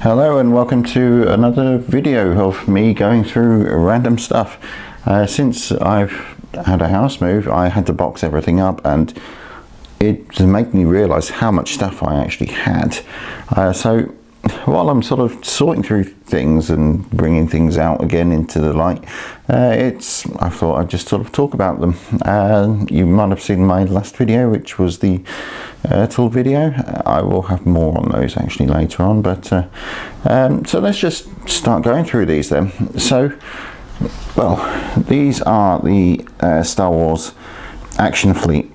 Hello and welcome to another video of me going through random stuff. Since I've had a house move, I had to box everything up, and it made me realise how much stuff I actually had. So while I'm sort of sorting through things and bringing things out again into the light, I thought I'd just sort of talk about them. You might have seen my last video, which was the tool video. I will have more on those actually later on, but so let's just start going through these then. So, well, these are the Star Wars Action Fleet.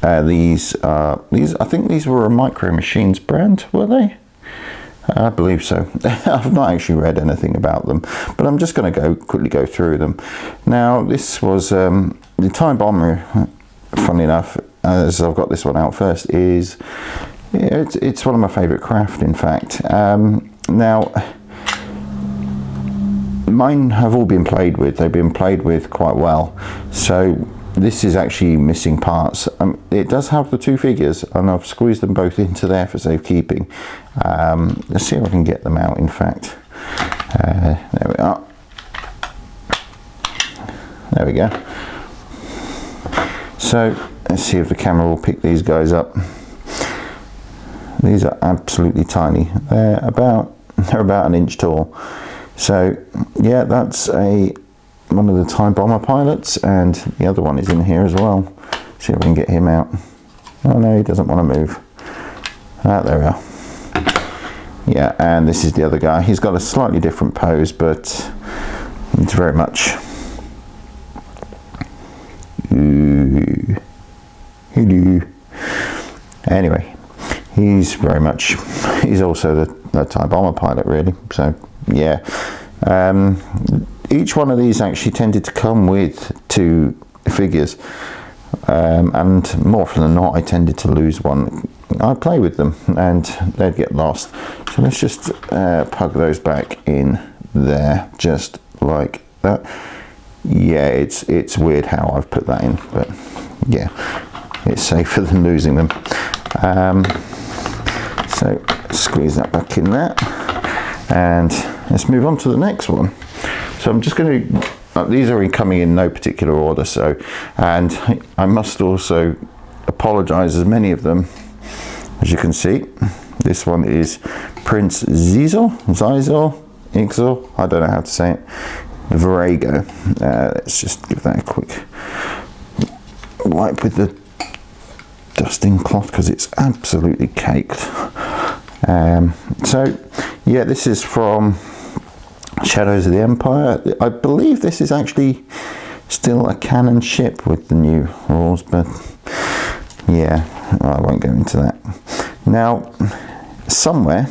These I think these were a Micro Machines brand, were they? I believe so. I've not actually read anything about them, but I'm just going to quickly go through them. Now, this was the TIE Bomber. Funny enough, as I've got this one out first, it's one of my favourite craft, in fact. Now, mine have all been played with. They've been played with quite well. So this is actually missing parts. It does have the two figures, and I've squeezed them both into there for safekeeping. Let's see if I can get them out, in fact. There we are. There we go. So let's see if the camera will pick these guys up. These are absolutely tiny. They're about an inch tall. So yeah, that's one of the TIE Bomber pilots, and the other one is in here as well. See if I can get him out. Oh no, he doesn't want to move. There we are. Yeah, and this is the other guy. He's got a slightly different pose, but it's very much... Ooh. Hello. Anyway, he's also the TIE Bomber pilot, really. So yeah, each one of these actually tended to come with two figures, and more often than not I tended to lose one. I'd play with them and they'd get lost. So let's just plug those back in there, just like that. Yeah, it's weird how I've put that in, but yeah, it's safer than losing them. So squeeze that back in there, and let's move on to the next one. So I'm just going to, these are coming in no particular order, so, and I must also apologise, as many of them, as you can see. This one is Prince Ziza, I don't know how to say it, Virago. Let's just give that a quick wipe with the dusting cloth, because it's absolutely caked. So yeah, this is from Shadows of the Empire. I believe this is actually still a canon ship with the new rules, but yeah, I won't go into that. Now, somewhere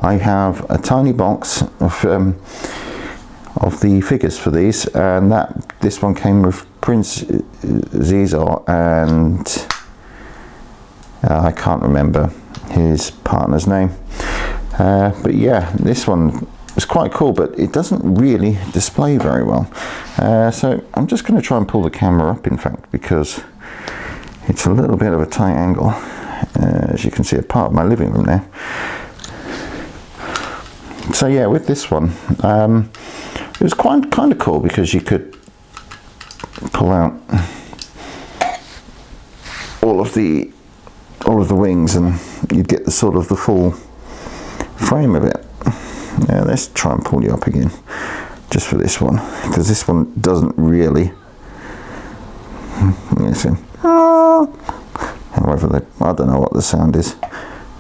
I have a tiny box of the figures for these, and this one came with Prince Ziza and I can't remember his partner's name, but yeah, this one is quite cool, but it doesn't really display very well. So I'm just going to try and pull the camera up, in fact, because it's a little bit of a tight angle. As you can see, a part of my living room now. So yeah, with this one, it was kind of cool, because you could pull out all of the wings, and you'd get the sort of the full frame of it. Now let's try and pull you up again, just for this one, because this one doesn't really. Listen. However, I don't know what the sound is.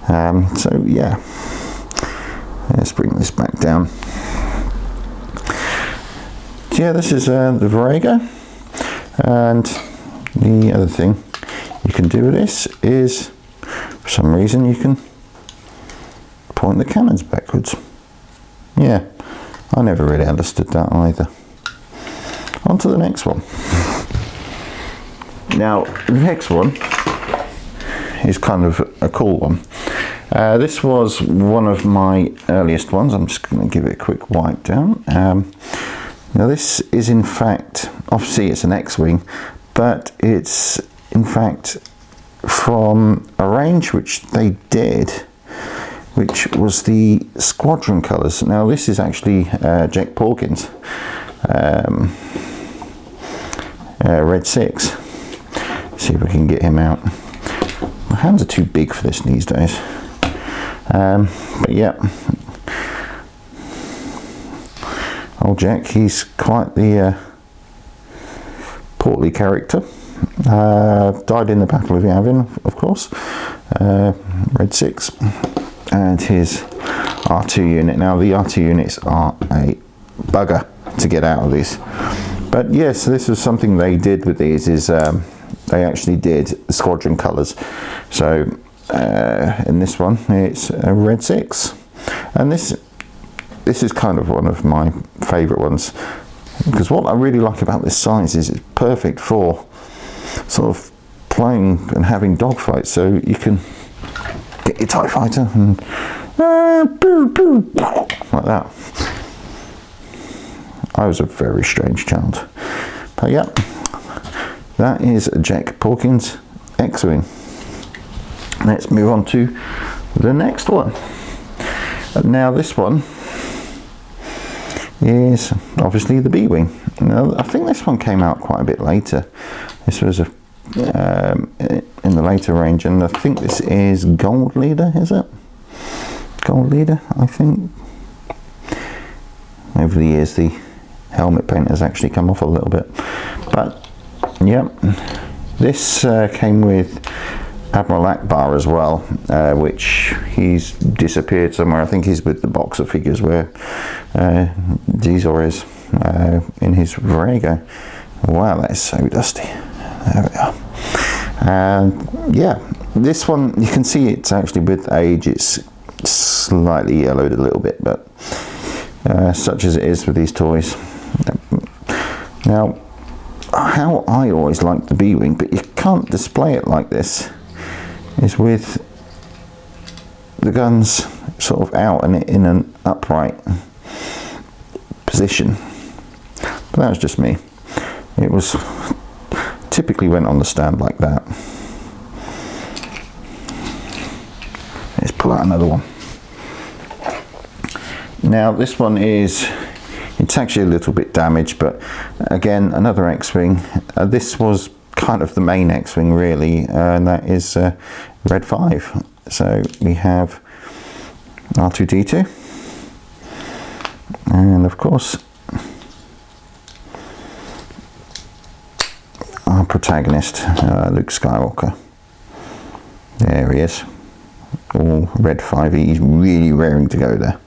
So yeah, let's bring this back down. Yeah, this is the Virago, and the other thing you can do with this is, for some reason, you can point the cannons backwards. Yeah, I never really understood that either. On to the next one. Now, the next one is kind of a cool one. This was one of my earliest ones. I'm just going to give it a quick wipe down. Now this is, in fact, obviously it's an X-Wing, but it's in fact from a range which they did which was the Squadron Colors. Now this is actually Jack Pawkins, Red 6. See if we can get him out. My hands are too big for this these days. But yeah, old Jack, he's quite the portly character. Died in the Battle of Yavin, of course. Red 6, and his R2 unit. Now the R2 units are a bugger to get out of these, but yes, this was something they did with these, is they actually did the Squadron Colors. So in this one it's a Red 6, and this is kind of one of my favorite ones, because what I really like about this size is it's perfect for sort of playing and having dogfights. So you can get your TIE fighter and like that. I was a very strange child, but yeah, that is Jack Pawkins X-Wing. Let's move on to the next one. Now this one is obviously the B-Wing. Now I think this one came out quite a bit later. This was a in the later range, and I think this is Gold Leader, is it? Gold Leader, I think. Over the years the helmet paint has actually come off a little bit, but yeah, this came with Admiral Akbar as well, which he's disappeared somewhere. I think he's with the box of figures where Ziza is in his Varego. Wow, that is so dusty. There we are. And yeah, this one, you can see it's actually with age, it's slightly yellowed a little bit, but such as it is with these toys. Now, how I always liked the B-Wing, but you can't display it like this, is with the guns sort of out and in an upright position. But that was just me. It was typically went on the stand like that. Let's pull out another one. Now this one is, it's actually a little bit damaged, but again, another X-Wing. This was kind of the main X-Wing really, and that is Red 5. So we have R2-D2, and of course our protagonist, Luke Skywalker. There he is, all Red 5. He's really raring to go there.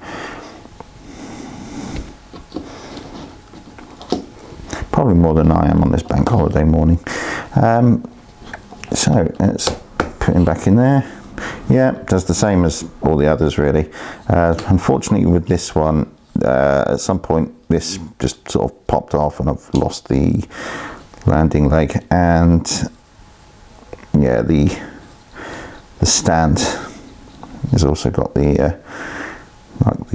Probably more than I am on this bank holiday morning. So let's put him back in there. Yeah, does the same as all the others really. Unfortunately with this one, at some point this just sort of popped off and I've lost the landing leg, and yeah, the stand has also got the like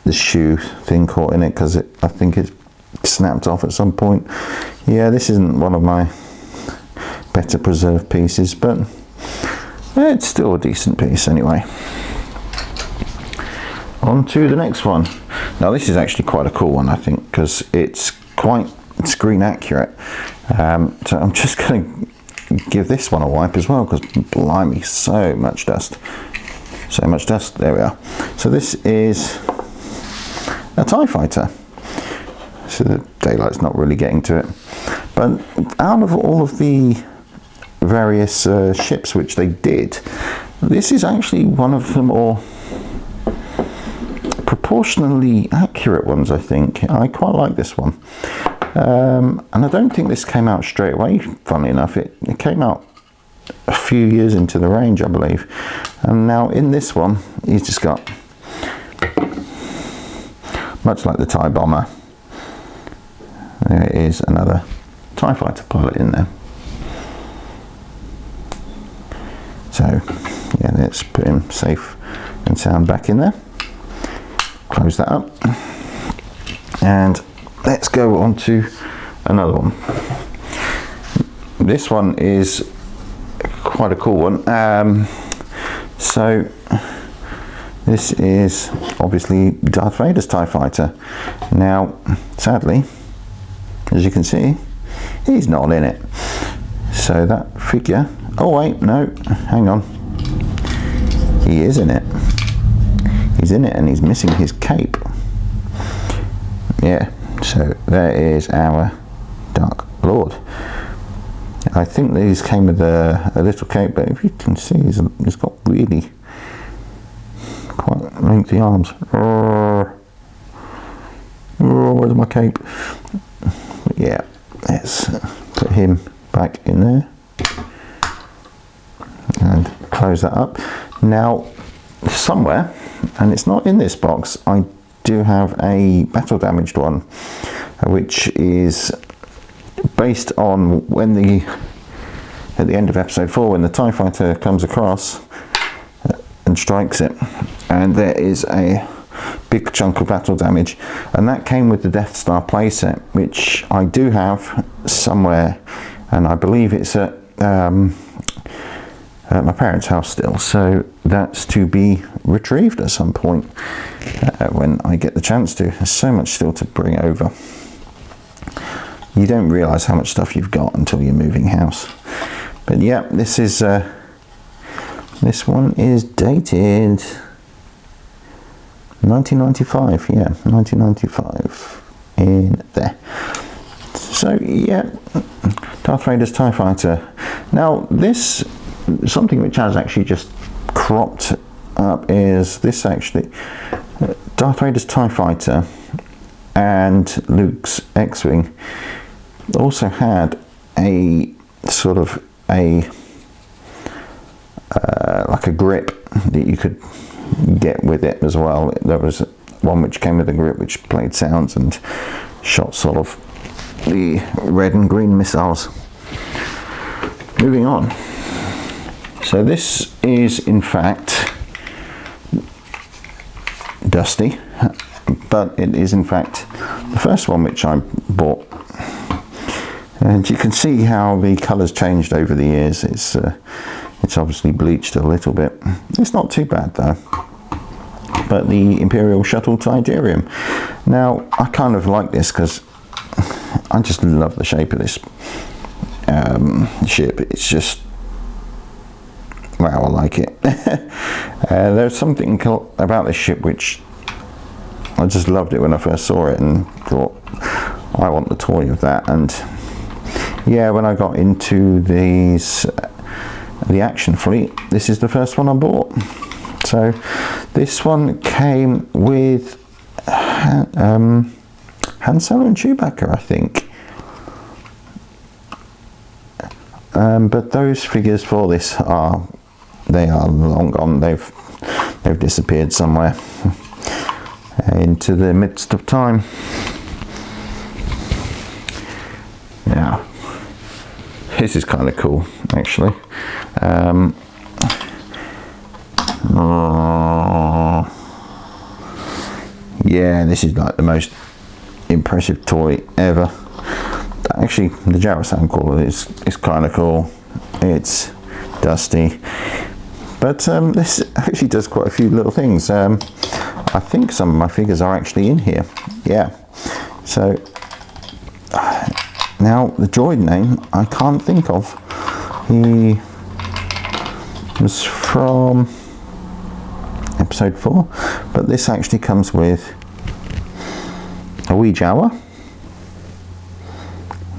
the shoe thing caught in it, because I think it snapped off at some point. Yeah, this isn't one of my better preserved pieces, but it's still a decent piece anyway. On to the next one. Now this is actually quite a cool one, I think, because it's quite screen accurate. So I'm just going to give this one a wipe as well, because blimey, so much dust. So much dust. There we are. So this is a TIE fighter. So the daylight's not really getting to it. But out of all of the various ships which they did, this is actually one of the more proportionally accurate ones, I think. I quite like this one. And I don't think this came out straight away, funnily enough. It came out a few years into the range, I believe. And now in this one, he's just got, much like the TIE bomber, there is another TIE fighter pilot in there. So yeah, let's put him safe and sound back in there. Close that up. And let's go on to another one. This one is quite a cool one. So This is obviously Darth Vader's TIE Fighter. Now, sadly, as you can see, he's not in it. So that figure, oh wait, no, hang on. He is in it. He's in it and he's missing his cape. Yeah, so there is our Dark Lord. I think these came with a little cape, but if you can see, he's got really quite lengthy arms. Oh, where's my cape? But yeah, let's put him back in there and close that up. Now, somewhere, and it's not in this box, I do have a battle damaged one, which is based on when at the end of episode 4, when the TIE Fighter comes across and strikes it, and there is a big chunk of battle damage, and that came with the Death Star playset, which I do have somewhere, and I believe it's at my parents' house still, so that's to be retrieved at some point when I get the chance to. There's so much still to bring over. You don't realise how much stuff you've got until you're moving house. But yeah, this is this one is dated 1995. Yeah, 1995 in there. So yeah, Darth Vader's TIE Fighter. Now this, something which has actually just cropped up is this actually. Darth Vader's TIE Fighter and Luke's X-Wing also had a sort of a like a grip that you could get with it as well. There was one which came with a grip which played sounds and shot sort of the red and green missiles. Moving on. So this is in fact dusty, but it is in fact the first one which I bought, and you can see how the colours changed over the years. It's obviously bleached a little bit. It's not too bad though. But the Imperial Shuttle Tidarium. Now I kind of like this because I just love the shape of this ship. It's just, wow, I like it. There's something about this ship which I just loved it when I first saw it and thought, I want the toy of that. And yeah, when I got into these, the action fleet, this is the first one I bought. So this one came with Han Solo and Chewbacca, I think. But those figures for this are long gone. They've disappeared somewhere into the midst of time. Now, this is kind of cool, actually. Yeah, this is like the most impressive toy ever. Actually, the Jawa sound caller is kind of cool. It's dusty, but this actually does quite a few little things. I think some of my figures are actually in here. Yeah. So now the droid name I can't think of. He was from episode 4, but this actually comes with a wee Jawa.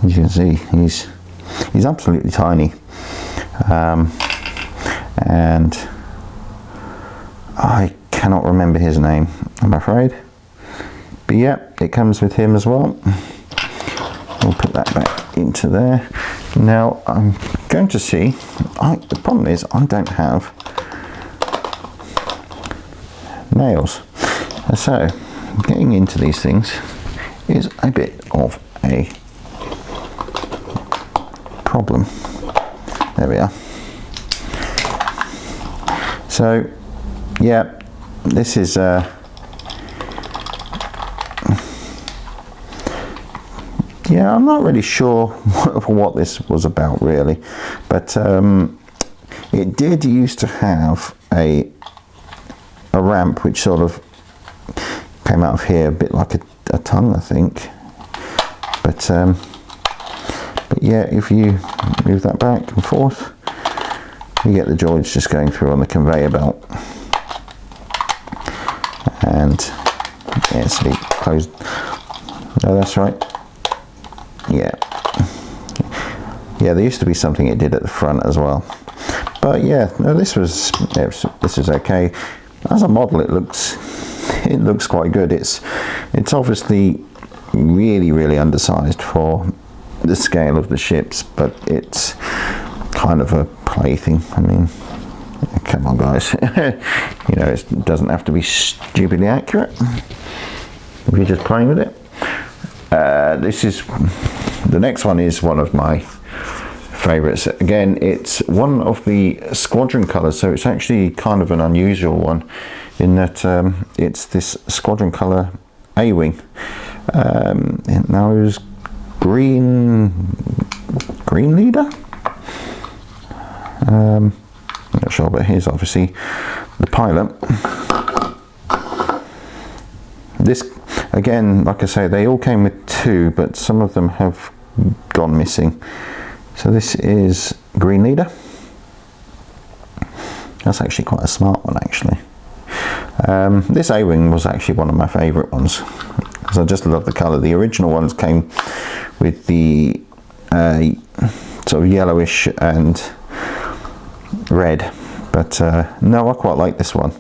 As you can see, he's absolutely tiny, and I cannot remember his name, I'm afraid. But yeah, it comes with him as well. We'll put that back into there. Now I'm going to see. The problem is I don't have nails, so getting into these things is a bit of a problem. There we are. So yeah, this is yeah, I'm not really sure what this was about really, but it did used to have a ramp which sort of came out of here a bit like a tongue, I think. But yeah, if you move that back and forth, you get the droids just going through on the conveyor belt. And yeah, so it closed. Oh, that's right. Yeah. Yeah, there used to be something it did at the front as well. But yeah, no, this is okay. As a model, it looks quite good. It's obviously really undersized for the scale of the ships, but it's kind of a plaything. I mean, come on, guys. You know, it doesn't have to be stupidly accurate if you're just playing with it. The next one is one of my favorites. Again, it's one of the Squadron Colors, so it's actually kind of an unusual one in that it's this Squadron Color A-Wing. Now it was green leader. I'm not sure, but here's obviously the pilot. This, again, like I say, they all came with two, but some of them have gone missing. So this is green leader. That's actually quite a smart one, actually. This A-Wing was actually one of my favourite ones, because I just love the colour. The original ones came with the sort of yellowish and red, but no, I quite like this one.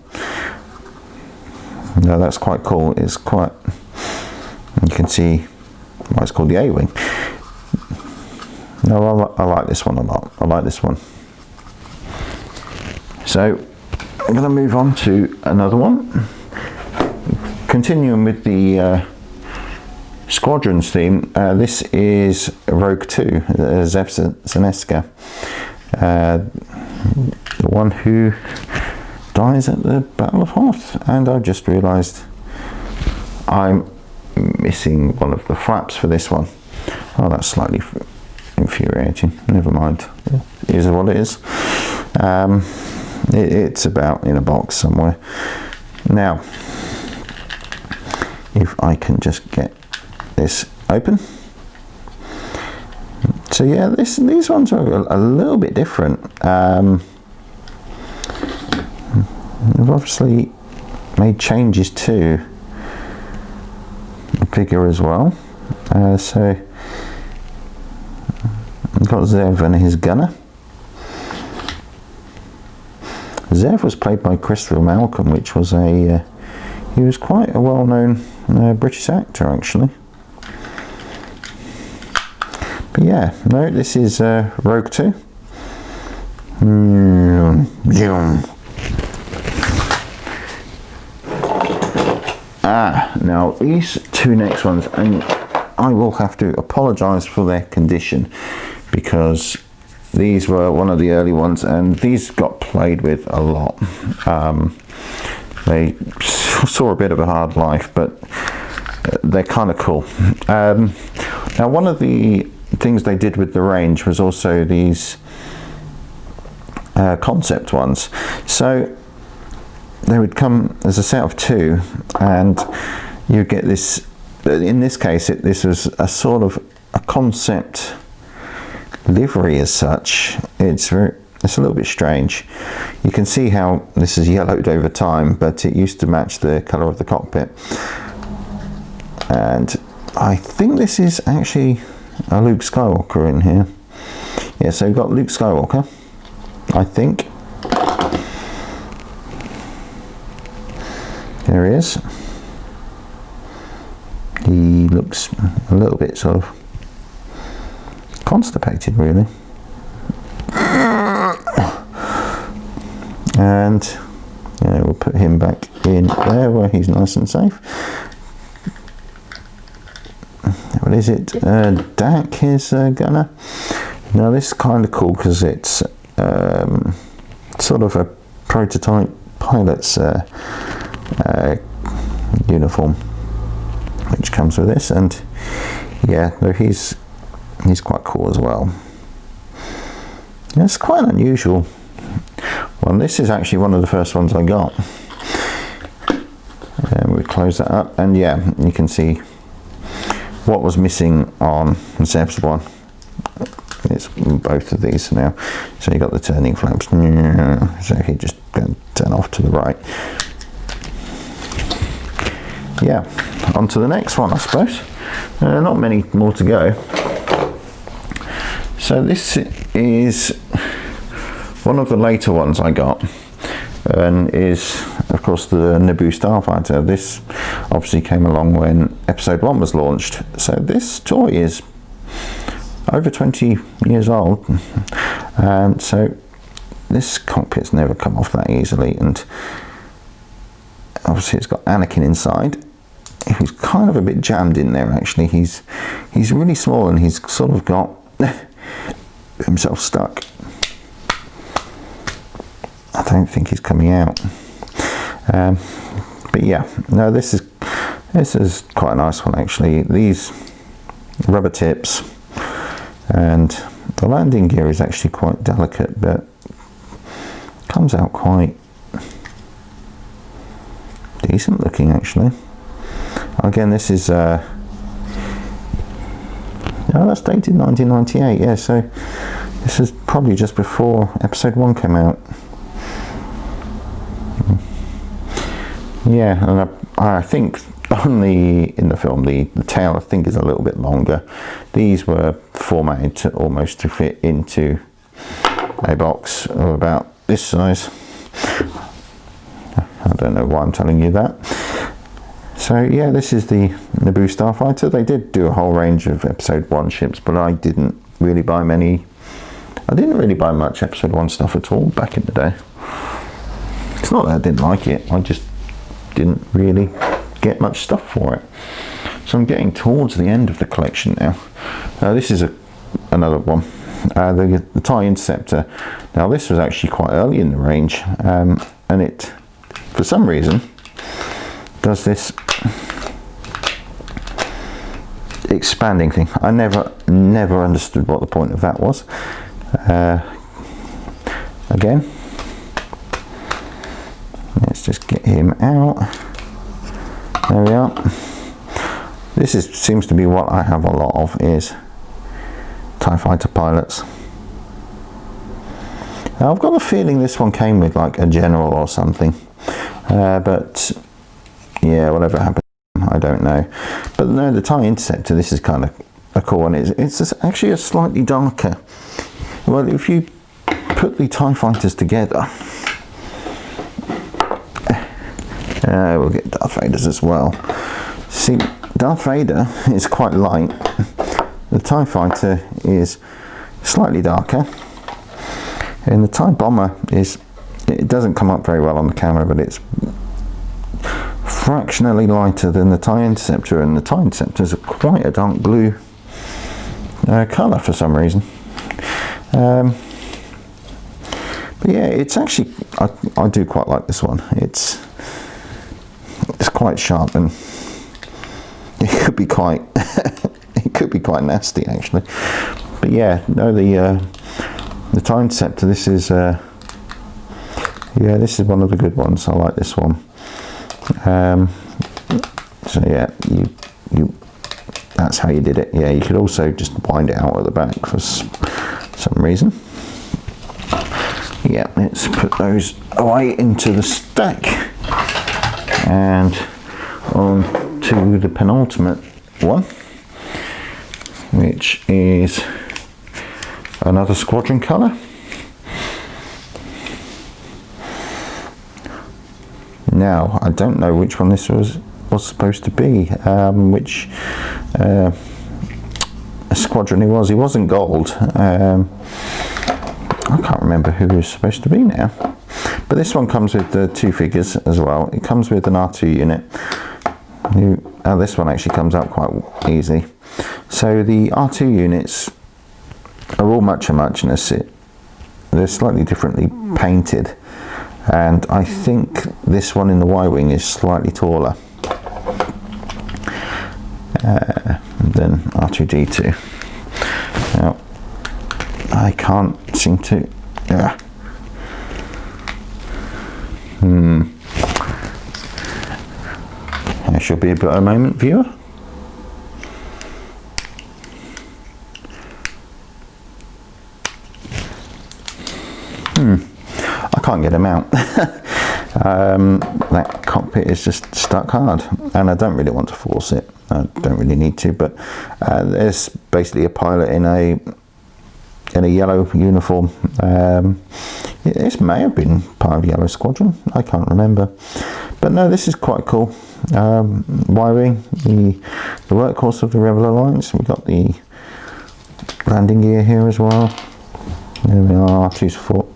No, that's quite cool. It's quite, you can see why it's called the A-Wing. No, I like this one a lot. I like this one. So I'm going to move on to another one. Continuing with the Squadrons theme, this is Rogue 2, Zef Zeneska, the one who dies at the Battle of Hoth. And I've just realised I'm missing one of the flaps for this one. Oh, that's slightly infuriating. Never mind. It is what it is. It's about in a box somewhere. Now, if I can just get this open. So yeah, these ones are a little bit different. They've obviously made changes to the figure as well. So we've got Zev and his gunner. Zev was played by Christopher Malcolm, which was he was quite a well-known British actor, actually. But yeah, no, this is Rogue 2. Now these two next ones, and I will have to apologise for their condition, because these were one of the early ones, and these got played with a lot. They saw a bit of a hard life, but they're kind of cool. Now, one of the things they did with the range was also these concept ones. So they would come as a set of two, and you get this. In this case, this was a sort of a concept livery as such. It's a little bit strange. You can see how this is yellowed over time, but it used to match the colour of the cockpit. And I think this is actually a Luke Skywalker in here. Yeah, so we've got Luke Skywalker, I think. There he is. He looks a little bit sort of constipated, really. And yeah, we'll put him back in there where he's nice and safe. What is it? Dak, his gunner. Now this is kind of cool because it's sort of a prototype pilot's uniform which comes with this, and yeah, no, he's quite cool as well. It's quite an unusual one. This is actually one of the first ones I got. close that up, and yeah, you can see what was missing on Zev's one. It's both of these now. So you got the turning flaps. So he just going to turn off to the right. Yeah, on to the next one, I suppose. Not many more to go. So this is one of the later ones I got, and is of course the Nibu Starfighter. This obviously came along when episode 1 was launched, so this toy is over 20 years old, and so this cockpit's never come off that easily. And obviously it's got Anakin inside, who's kind of a bit jammed in there actually. He's really small, and he's sort of got himself stuck. I don't think he's coming out. But yeah, no, this is quite a nice one actually. These rubber tips, and the landing gear is actually quite delicate, but comes out quite decent looking actually. Again, this is oh, that's dated 1998. Yeah, so this is probably just before episode 1 came out. Yeah, and I think only in the film the tail I think is a little bit longer. These were formatted to almost to fit into a box of about this size. I don't know why I'm telling you that. So yeah, this is the Nibu Starfighter. They did do a whole range of episode 1 ships, but I didn't really buy many. I didn't really buy much episode 1 stuff at all back in the day. It's not that I didn't like it, I just didn't really get much stuff for it. So I'm getting towards the end of the collection now. This is another one, the TIE Interceptor. Now this was actually quite early in the range, and it, for some reason, does this expanding thing. I never understood what the point of that was. Again, let's just get him out. There we are. This seems to be what I have a lot of, is TIE fighter pilots. Now, I've got a feeling this one came with like a general or something, but yeah, whatever happened, I don't know. But no, the TIE Interceptor, this is kind of a cool one. It's actually a slightly darker. Well, if you put the TIE fighters together, we'll get Darth Vader's as well. See, Darth Vader is quite light. The TIE Fighter is slightly darker, and the TIE Bomber it doesn't come up very well on the camera, but it's fractionally lighter than the TIE Interceptor, and the TIE Interceptor is quite a dark blue colour for some reason. But yeah, it's actually, I do quite like this one. It's quite sharp, and it could be quite it could be quite nasty actually. But yeah, no, the TIE Interceptor, this is yeah, this is one of the good ones. I like this one. So yeah, you that's how you did it. Yeah, you could also just wind it out at the back for some reason. Yeah, let's put those away into the stack, and on to the penultimate one, which is another Squadron Color. Now, I don't know which one this was supposed to be, which squadron he was. He wasn't gold. I can't remember who he was supposed to be now. But this one comes with the 2 figures as well. It comes with an R2 unit. This one actually comes out quite easy. So the R2 units are all much a muchness. They're slightly differently painted, and I think this one in the Y-wing is slightly taller than R2-D2. Now, I can't seem to. should be a moment, viewer. I can't get them out. That cockpit is just stuck hard, and I don't really want to force it. I don't really need to, but there's basically a pilot in a yellow uniform. This may have been part of Yellow Squadron, I can't remember, but no, this is quite cool. Wiring, the workhorse of the Rebel Alliance. We've got the landing gear here as well. There we are, R2 support.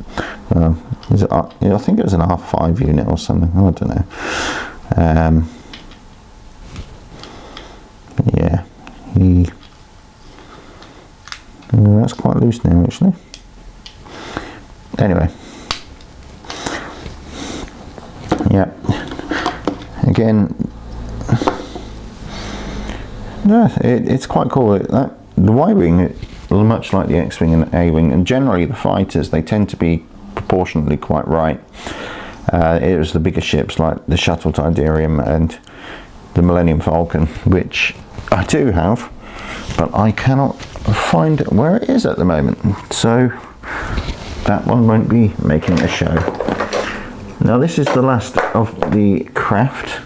Is it, I think it was an R5 unit or something, I don't know. Yeah, that's quite loose now actually. Anyway, yeah, again, no, it's quite cool. The Y-wing is much like the X-wing and A-wing, and generally the fighters, they tend to be proportionately quite right. It was the bigger ships like the Shuttle Tidarium and the Millennium Falcon, which I do have, but I cannot find where it is at the moment, so that one won't be making a show. Now this is the last of the craft.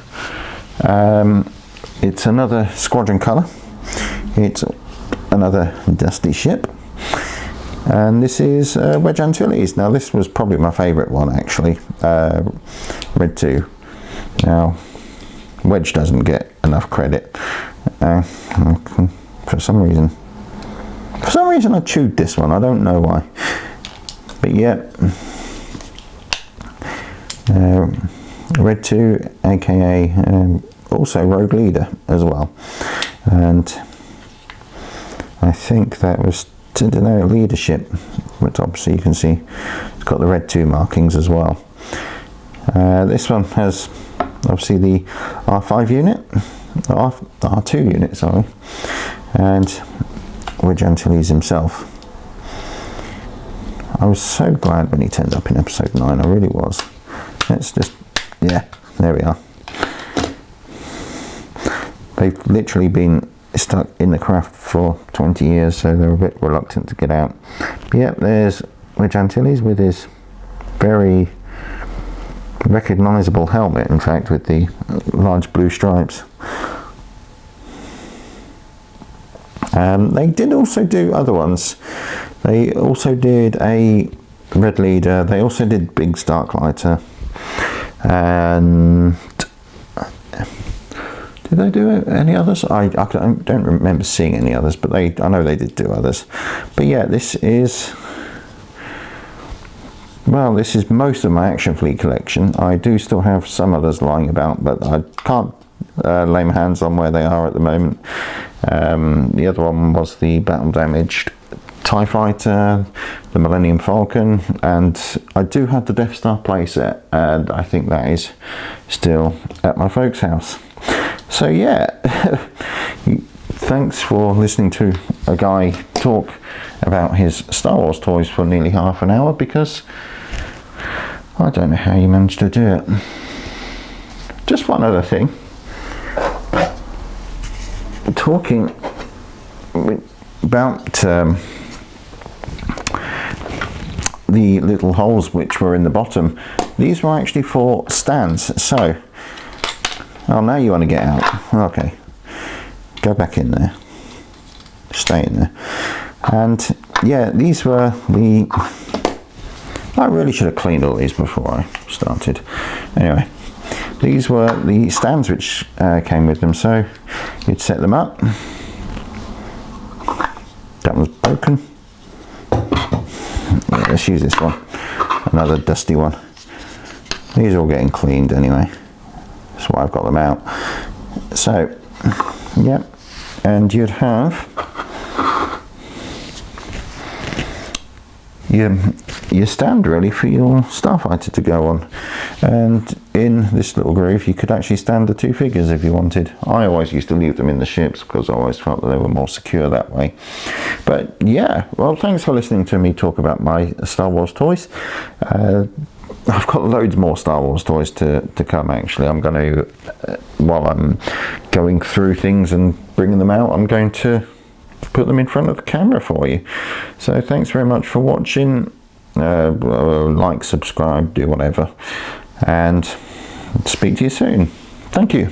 It's another Squadron Color. It's another dusty ship, and this is Wedge Antilles. Now this was probably my favourite one actually, Red 2. Now Wedge doesn't get enough credit. For some reason I chewed this one, I don't know why, but yeah, Red 2, aka also Rogue Leader as well, and I think that was to denote leadership, which obviously you can see it's got the Red 2 markings as well. This one has obviously the R5 unit, R2 unit, sorry, and Wedge Antilles himself. I was so glad when he turned up in episode 9, I really was. Let's just, yeah, there we are. They've literally been stuck in the craft for 20 years, so they're a bit reluctant to get out. But yeah, there's Wedge Antilles with his very recognisable helmet, in fact, with the large blue stripes. They did also do other ones. They also did a Red Leader, they also did Big Starklighter, and did they do any others? I don't remember seeing any others, but I know they did do others. But yeah, this is, well, this is most of my Action Fleet collection. I do still have some others lying about, but I can't lay my hands on where they are at the moment. The other one was the battle damaged TIE Fighter, the Millennium Falcon, and I do have the Death Star playset, and I think that is still at my folks' house. So yeah, thanks for listening to a guy talk about his Star Wars toys for nearly half an hour, because I don't know how you managed to do it. Just one other thing, talking about the little holes which were in the bottom, these were actually for stands. So, oh, now you want to get out. Okay, go back in there, stay in there. And yeah, these were the, I really should have cleaned all these before I started. Anyway, these were the stands which came with them, so you'd set them up. That one's broken. Yeah, let's use this one, another dusty one. These are all getting cleaned anyway, that's why I've got them out. So yeah, and you'd have your stand really for your starfighter to go on, and in this little groove you could actually stand the two figures if you wanted. I always used to leave them in the ships because I always felt that they were more secure that way. But yeah, well, thanks for listening to me talk about my Star Wars toys. I've got loads more Star Wars toys to come actually. I'm going to while I'm going through things and bringing them out, I'm going to put them in front of the camera for you. So thanks very much for watching. Like, subscribe, do whatever, and speak to you soon. Thank you.